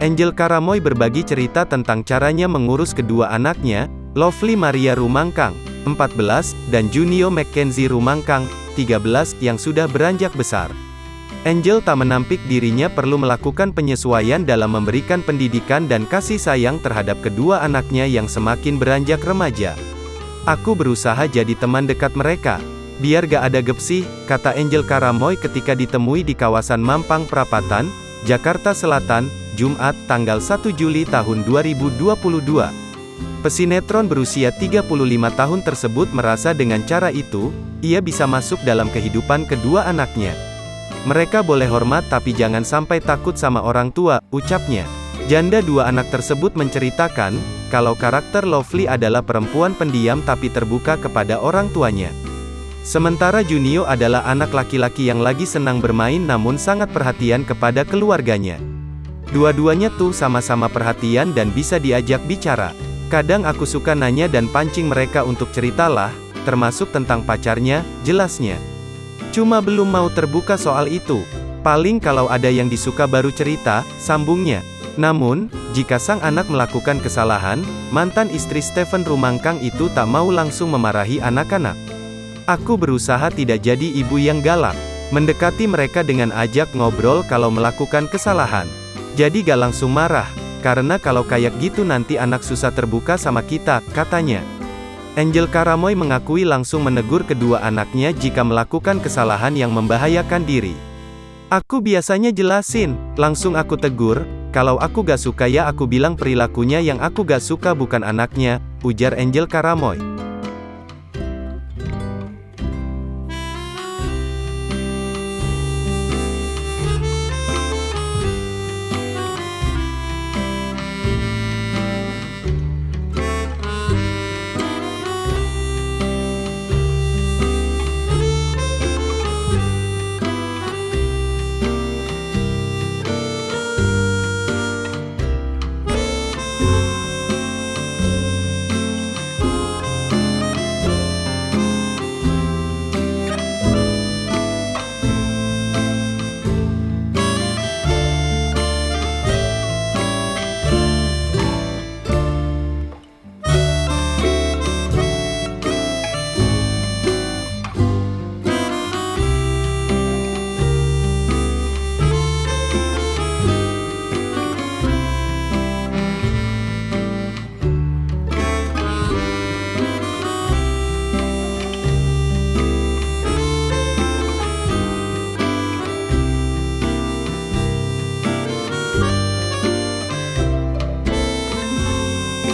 Angel Karamoy berbagi cerita tentang caranya mengurus kedua anaknya, Lovely Maria Rumangkang, 14, dan Junio Mackenzie Rumangkang, 13, yang sudah beranjak besar. Angel tak menampik dirinya perlu melakukan penyesuaian dalam memberikan pendidikan dan kasih sayang terhadap kedua anaknya yang semakin beranjak remaja. Aku berusaha jadi teman dekat mereka, biar gak ada gepsih, kata Angel Karamoy ketika ditemui di kawasan Mampang Perapatan, Jakarta Selatan, Jumat, tanggal 1 Juli tahun 2022. Pesinetron berusia 35 tahun tersebut merasa dengan cara itu, ia bisa masuk dalam kehidupan kedua anaknya. Mereka boleh hormat tapi jangan sampai takut sama orang tua, ucapnya. Janda dua anak tersebut menceritakan, kalau karakter Lovely adalah perempuan pendiam tapi terbuka kepada orang tuanya. Sementara Junio adalah anak laki-laki yang lagi senang bermain namun sangat perhatian kepada keluarganya. Dua-duanya tuh sama-sama perhatian dan bisa diajak bicara. Kadang aku suka nanya dan pancing mereka untuk ceritalah, termasuk tentang pacarnya, jelasnya. Cuma belum mau terbuka soal itu. Paling kalau ada yang disuka baru cerita, sambungnya. Namun, jika sang anak melakukan kesalahan, mantan istri Stephen Rumangkang itu tak mau langsung memarahi anak-anak. Aku berusaha tidak jadi ibu yang galak. Mendekati mereka dengan ajak ngobrol kalau melakukan kesalahan. Jadi gak langsung marah, karena kalau kayak gitu nanti anak susah terbuka sama kita, katanya. Angel Karamoy mengakui langsung menegur kedua anaknya jika melakukan kesalahan yang membahayakan diri. Aku biasanya jelasin, langsung aku tegur, kalau aku gak suka ya aku bilang perilakunya yang aku gak suka bukan anaknya, ujar Angel Karamoy.